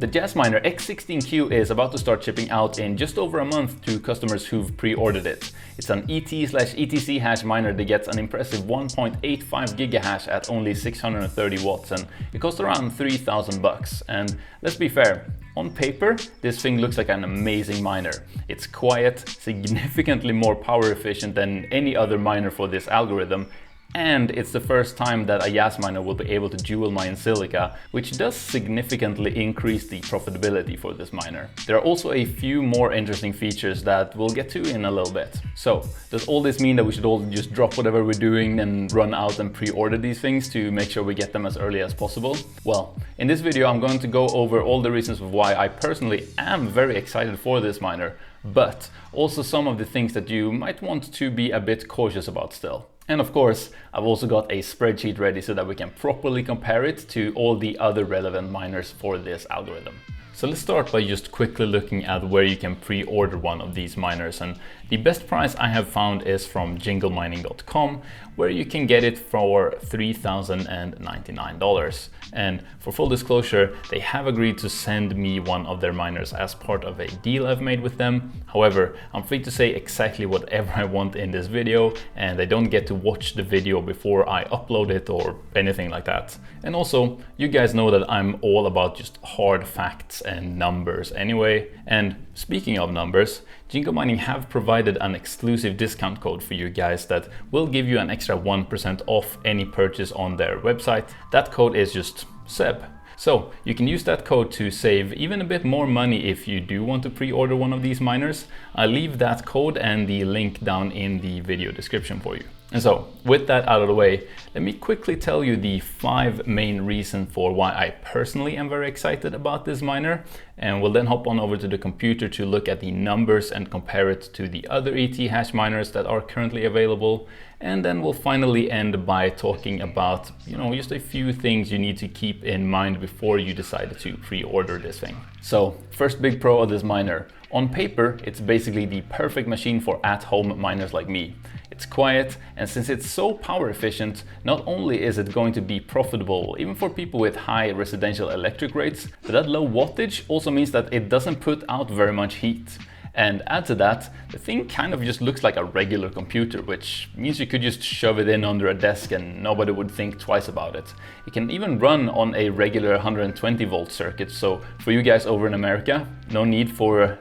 The Jasminer X16Q is about to start shipping out in just over a month to customers who've pre-ordered it. It's an ET/ETC hash miner that gets an impressive 1.85 gigahash at only 630 watts, and it costs around $3,000 And let's be fair, on paper, this thing looks like an amazing miner. It's quiet, significantly more power efficient than any other miner for this algorithm, and it's the first time that a Jasminer will be able to dual mine silica, which does significantly increase the profitability for this miner. There are also a few more interesting features that we'll get to in a little bit. So, does all this mean that we should all just drop whatever we're doing and run out and pre-order these things to make sure we get them as early as possible? Well, in this video I'm going to go over all the reasons why I personally am very excited for this miner, but also some of the things that you might want to be a bit cautious about still. And of course, I've also got a spreadsheet ready so that we can properly compare it to all the other relevant miners for this algorithm. So let's start by just quickly looking at where you can pre-order one of these miners, and the best price I have found is from jinglemining.com, where you can get it for $3,099. And for full disclosure, they have agreed to send me one of their miners as part of a deal I've made with them. However, I'm free to say exactly whatever I want in this video, and I don't get to watch the video before I upload it or anything like that. And also, you guys know that I'm all about just hard facts and numbers anyway. And speaking of numbers, Jingle Mining have provided an exclusive discount code for you guys that will give you an extra 1% off any purchase on their website. That code is just SEB. So you can use that code to save even a bit more money if you do want to pre-order one of these miners. I'll leave that code and the link down in the video description for you. And so, with that out of the way, let me quickly tell you the 5 main reasons for why I personally am very excited about this miner, and we'll then hop on over to the computer to look at the numbers and compare it to the other ET hash miners that are currently available, and then we'll finally end by talking about, just a few things you need to keep in mind before you decide to pre-order this thing. So, first big pro of this miner. On paper, it's basically the perfect machine for at-home miners like me. It's quiet, and since it's so power efficient, not only is it going to be profitable even for people with high residential electric rates, but that low wattage also means that it doesn't put out very much heat. And add to that, the thing kind of just looks like a regular computer, which means you could just shove it in under a desk and nobody would think twice about it. It can even run on a regular 120 volt circuit, so for you guys over in America, no need for,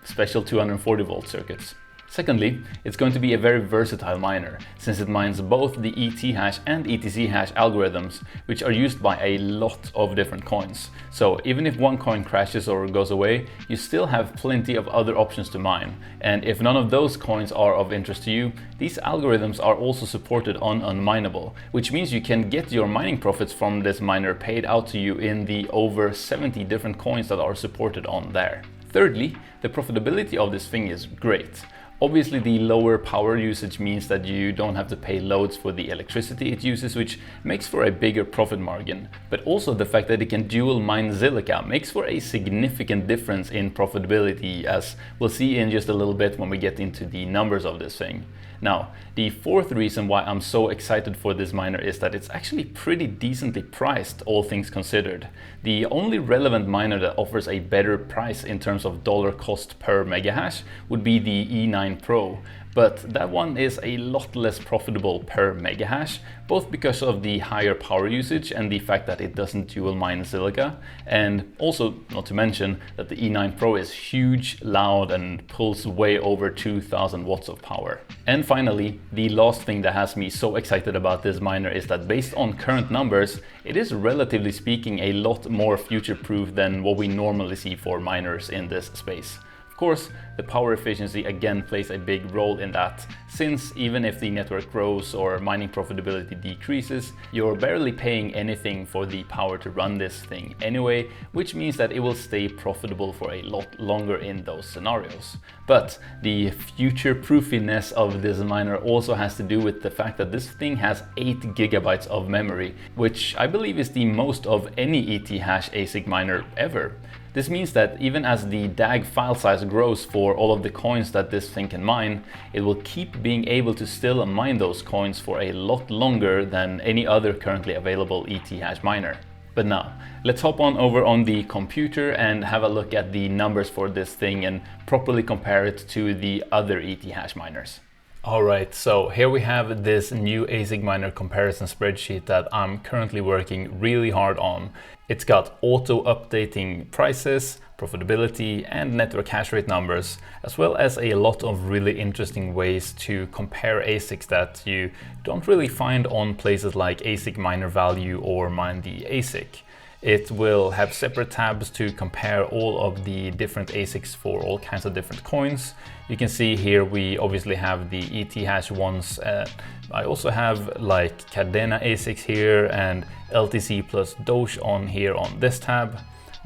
special 240 volt circuits. Secondly, it's going to be a very versatile miner, since it mines both the ET hash and ETC hash algorithms, which are used by a lot of different coins. So even if one coin crashes or goes away, you still have plenty of other options to mine. And if none of those coins are of interest to you, these algorithms are also supported on Unminable, which means you can get your mining profits from this miner paid out to you in the over 70 different coins that are supported on there. Thirdly, the profitability of this thing is great. Obviously, the lower power usage means that you don't have to pay loads for the electricity it uses, which makes for a bigger profit margin. But also the fact that it can dual mine silica makes for a significant difference in profitability, as we'll see in just a little bit when we get into the numbers of this thing. Now, the fourth reason why I'm so excited for this miner is that it's actually pretty decently priced, all things considered. The only relevant miner that offers a better price in terms of dollar cost per megahash would be the E9 Pro. But that one is a lot less profitable per megahash, both because of the higher power usage and the fact that it doesn't dual mine silica, and also not to mention that the E9 Pro is huge, loud, and pulls way over 2000 watts of power. And finally, the last thing that has me so excited about this miner is that based on current numbers, it is relatively speaking a lot more future-proof than what we normally see for miners in this space. Of course, the power efficiency again plays a big role in that, since even if the network grows or mining profitability decreases, you're barely paying anything for the power to run this thing anyway, which means that it will stay profitable for a lot longer in those scenarios. But the future proofiness of this miner also has to do with the fact that this thing has 8 gigabytes of memory, which I believe is the most of any ET hash ASIC miner ever. This means that even as the DAG file size grows for all of the coins that this thing can mine, it will keep being able to still mine those coins for a lot longer than any other currently available ET hash miner. But now, let's hop on over on the computer and have a look at the numbers for this thing and properly compare it to the other ETH miners. Alright, so here we have this new ASIC miner comparison spreadsheet that I'm currently working really hard on. It's got auto-updating prices, profitability, and network hash rate numbers, as well as a lot of really interesting ways to compare ASICs that you don't really find on places like ASIC Miner Value or Mind the ASIC. It will have separate tabs to compare all of the different ASICs for all kinds of different coins. You can see here we obviously have the ETH ones. I also have like Cadena ASICs here and LTC plus Doge on here on this tab.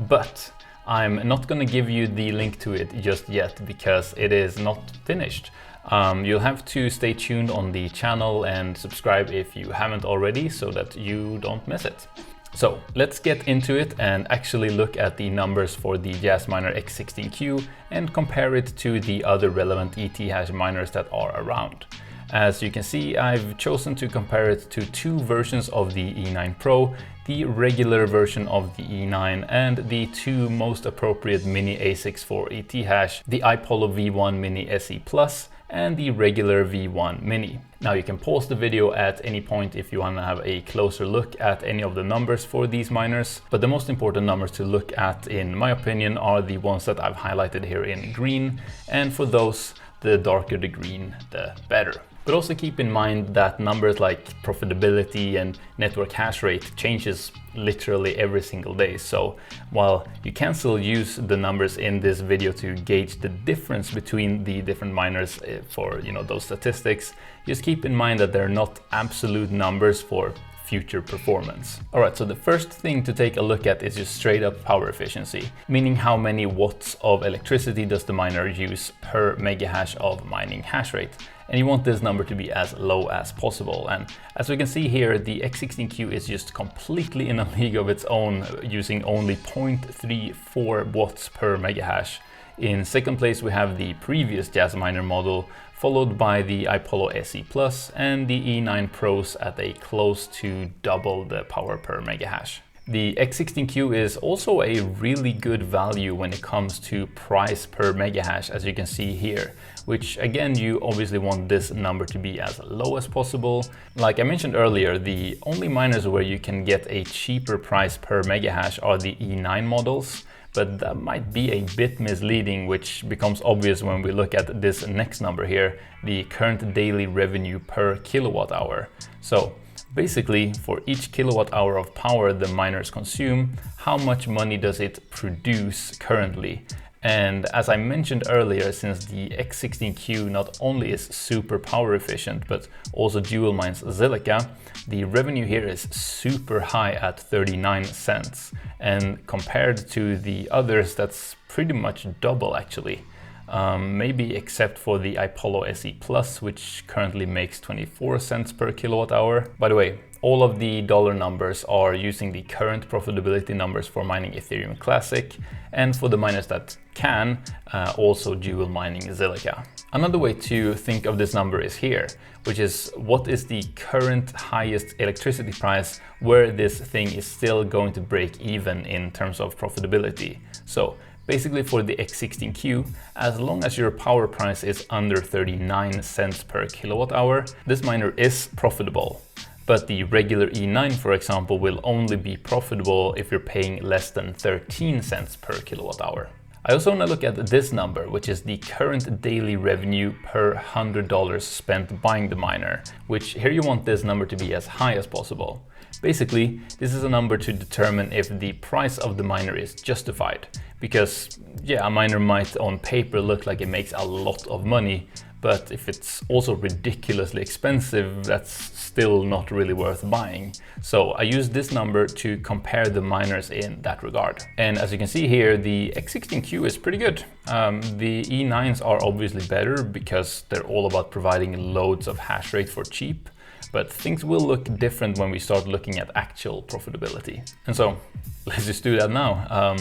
But I'm not going to give you the link to it just yet because it is not finished. You'll have to stay tuned on the channel and subscribe if you haven't already so that you don't miss it. So let's get into it and actually look at the numbers for the Jasminer X16Q and compare it to the other relevant ETH miners that are around. As you can see, I've chosen to compare it to two versions of the E9 Pro, the regular version of the E9 and the two most appropriate mini ASICs for ETH, the iPollo V1 Mini SE Plus and the regular V1 Mini. Now you can pause the video at any point if you want to have a closer look at any of the numbers for these miners, but the most important numbers to look at in my opinion are the ones that I've highlighted here in green, and for those, the darker the green, the better. But also keep in mind that numbers like profitability and network hash rate changes literally every single day. So while you can still use the numbers in this video to gauge the difference between the different miners for those statistics, just keep in mind that they're not absolute numbers for future performance. Alright, so the first thing to take a look at is just straight up power efficiency, meaning how many watts of electricity does the miner use per megahash of mining hash rate. And you want this number to be as low as possible. And as we can see here, the X16Q is just completely in a league of its own, using only 0.34 watts per megahash. In second place, we have the previous Jasminer model, followed by the iPollo SE Plus and the E9 Pros at a close to double the power per megahash. The X16Q is also a really good value when it comes to price per megahash, as you can see here, which again, you obviously want this number to be as low as possible. Like I mentioned earlier, the only miners where you can get a cheaper price per megahash are the E9 models, but that might be a bit misleading, which becomes obvious when we look at this next number here, the current daily revenue per kilowatt hour. So basically, for each kilowatt hour of power the miners consume, how much money does it produce currently? And as I mentioned earlier, since the X16Q not only is super power efficient, but also dual mines Zilliqa, the revenue here is super high at 39 cents. And compared to the others, that's pretty much double actually. Maybe except for the iPollo SE Plus, which currently makes 24 cents per kilowatt hour. By the way, all of the dollar numbers are using the current profitability numbers for mining Ethereum Classic, and for the miners that can, also dual mining Zilliqa. Another way to think of this number is here, which is what is the current highest electricity price where this thing is still going to break even in terms of profitability. So basically for the X16Q, as long as your power price is under 39 cents per kilowatt hour, this miner is profitable. But the regular E9, for example, will only be profitable if you're paying less than 13 cents per kilowatt hour. I also want to look at this number, which is the current daily revenue per $100 spent buying the miner, which here you want this number to be as high as possible. Basically, this is a number to determine if the price of the miner is justified. Because, yeah, a miner might on paper look like it makes a lot of money, but if it's also ridiculously expensive, that's still not really worth buying. So I use this number to compare the miners in that regard. And as you can see here, the X16Q is pretty good. The E9s are obviously better because they're all about providing loads of hash rate for cheap. but things will look different when we start looking at actual profitability. And so let's just do that now.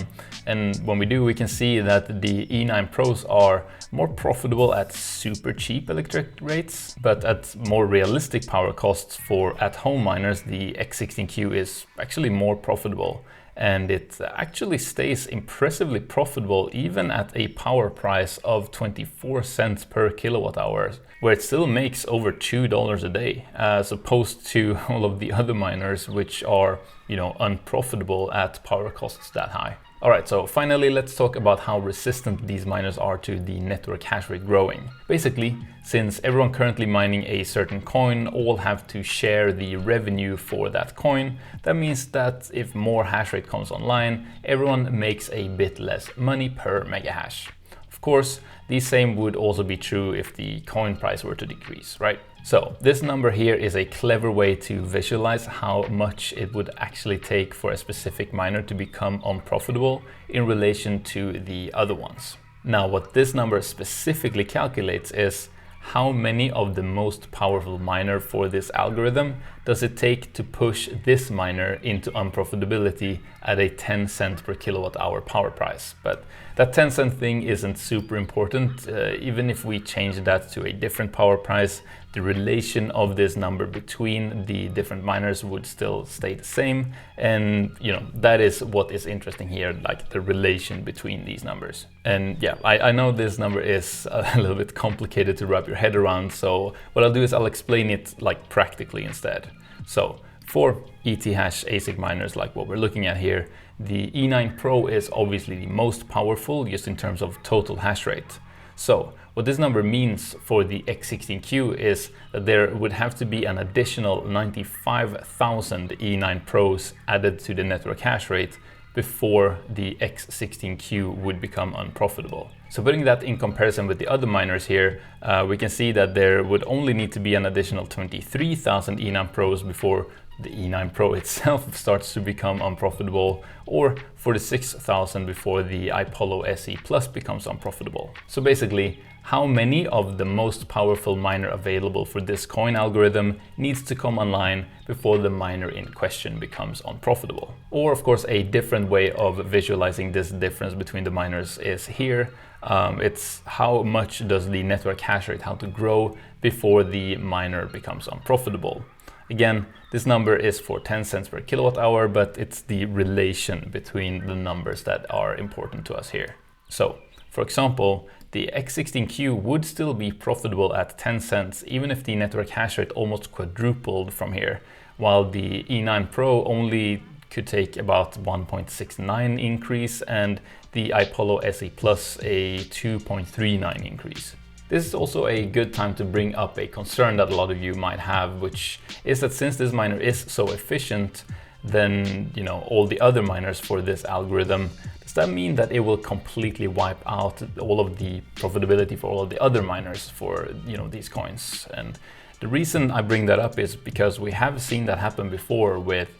And when we do, we can see that the E9 Pros are more profitable at super cheap electric rates, but at more realistic power costs for at-home miners, the X16Q is actually more profitable. And it actually stays impressively profitable even at a power price of 24 cents per kilowatt hour, where it still makes over $2 a day, as opposed to all of the other miners which are, unprofitable at power costs that high. All right, so finally, let's talk about how resistant these miners are to the network hash rate growing. Basically, since everyone currently mining a certain coin all have to share the revenue for that coin, that means that if more hash rate comes online, everyone makes a bit less money per mega hash. Of course, the same would also be true if the coin price were to decrease, right? So this number here is a clever way to visualize how much it would actually take for a specific miner to become unprofitable in relation to the other ones. Now, what this number specifically calculates is how many of the most powerful miner for this algorithm does it take to push this miner into unprofitability at a 10 cent per kilowatt hour power price. But that 10 cent thing isn't super important. Even if we change that to a different power price, the relation of this number between the different miners would still stay the same. And that is what is interesting here, like the relation between these numbers. And yeah, I know this number is a little bit complicated to wrap your head around. So what I'll do is I'll explain it like practically instead. So for ETH ASIC miners like what we're looking at here, the E9 Pro is obviously the most powerful just in terms of total hash rate. So what this number means for the X16Q is that there would have to be an additional 95,000 E9 Pros added to the network hash rate before the X16Q would become unprofitable. So putting that in comparison with the other miners here, we can see that there would only need to be an additional 23,000 E9 Pros before the E9 Pro itself starts to become unprofitable, or 46,000 before the Apollo SE Plus becomes unprofitable. So basically, how many of the most powerful miner available for this coin algorithm needs to come online before the miner in question becomes unprofitable? Or of course, a different way of visualizing this difference between the miners is here. It's how much does the network hash rate have to grow before the miner becomes unprofitable. Again, this number is for 10 cents per kilowatt hour, but it's the relation between the numbers that are important to us here. So, for example, the X16Q would still be profitable at 10 cents even if the network hash rate almost quadrupled from here, while the E9 Pro only could take about 1.69 increase and the Apollo SE Plus a 2.39 increase. This is also a good time to bring up a concern that a lot of you might have, which is that since this miner is so efficient, then all the other miners for this algorithm, does that mean that it will completely wipe out all of the profitability for all of the other miners for these coins? And the reason I bring that up is because we have seen that happen before with,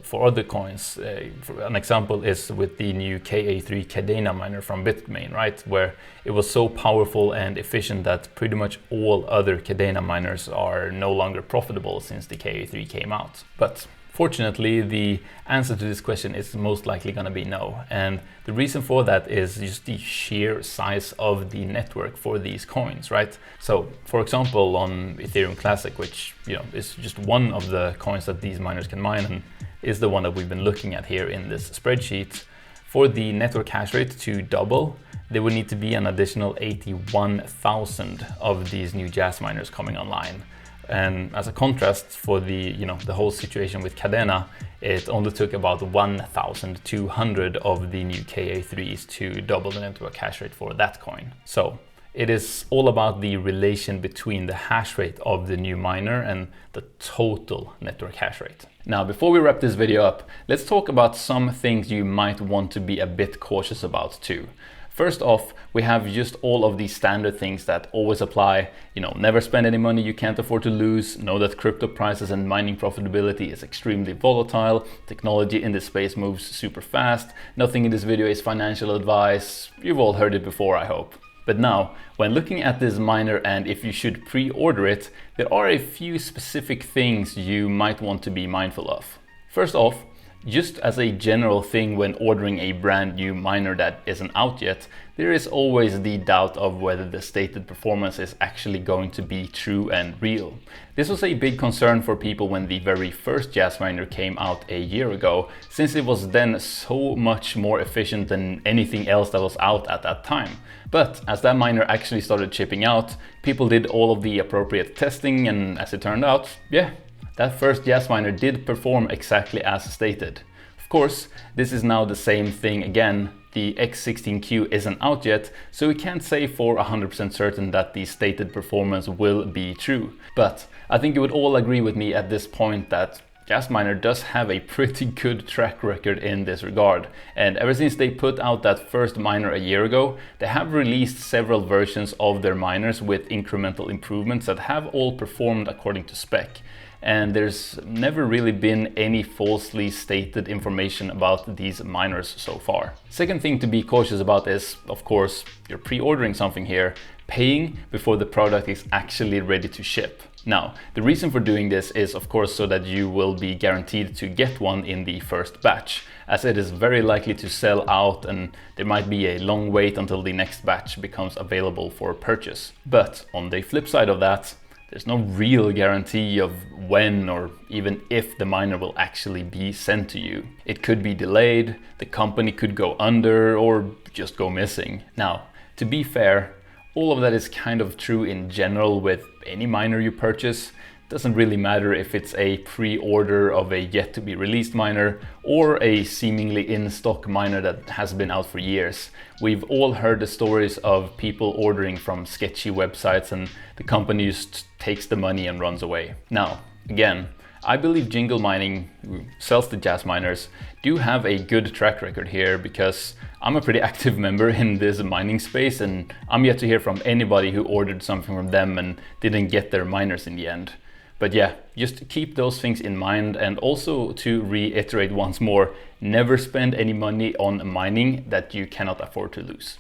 for other coins. An example is with the new KA3 Kadena miner from Bitmain, right? Where it was so powerful and efficient that pretty much all other Kadena miners are no longer profitable since the KA3 came out. But fortunately, the answer to this question is most likely going to be no. And the reason for that is just the sheer size of the network for these coins, right? So, for example, on Ethereum Classic, which is just one of the coins that these miners can mine and is the one that we've been looking at here in this spreadsheet, for the network hash rate to double, there would need to be an additional 81,000 of these new Jazz miners coming online. And as a contrast for the whole situation with Kadena, it only took about 1,200 of the new KA3s to double the network hash rate for that coin. So it is all about the relation between the hash rate of the new miner and the total network hash rate. Now, before we wrap this video up, let's talk about some things you might want to be a bit cautious about too. First off, we have just all of these standard things that always apply. Never spend any money you can't afford to lose. Know that crypto prices and mining profitability is extremely volatile. Technology in this space moves super fast. Nothing in this video is financial advice. You've all heard it before, I hope. But now, when looking at this miner and if you should pre-order it, there are a few specific things you might want to be mindful of. First off, just as a general thing when ordering a brand new miner that isn't out yet, there is always the doubt of whether the stated performance is actually going to be true and real. This was a big concern for people when the very first Jasminer came out a year ago, since it was then so much more efficient than anything else that was out at that time. But as that miner actually started shipping out, people did all of the appropriate testing, and as it turned out, yeah, that first Jasminer did perform exactly as stated. Of course, this is now the same thing again. The X16Q isn't out yet, so we can't say for 100% certain that the stated performance will be true. But I think you would all agree with me at this point that Jasminer does have a pretty good track record in this regard, and ever since they put out that first miner a year ago, they have released several versions of their miners with incremental improvements that have all performed according to spec. And there's never really been any falsely stated information about these miners so far. Second thing to be cautious about is, of course, you're pre-ordering something here, paying before the product is actually ready to ship. Now, the reason for doing this is of course so that you will be guaranteed to get one in the first batch, as it is very likely to sell out and there might be a long wait until the next batch becomes available for purchase. But on the flip side of that, there's no real guarantee of when or even if the miner will actually be sent to you. It could be delayed, the company could go under, or just go missing. Now, to be fair, all of that is kind of true in general with any miner you purchase. It doesn't really matter if it's a pre-order of a yet to be released miner or a seemingly in-stock miner that has been out for years. We've all heard the stories of people ordering from sketchy websites and the company just takes the money and runs away. Now, again, I believe Jingle Mining, who sells the Jasminers, do have a good track record here because I'm a pretty active member in this mining space and I'm yet to hear from anybody who ordered something from them and didn't get their miners in the end. But yeah, just keep those things in mind, and also to reiterate once more, never spend any money on mining that you cannot afford to lose.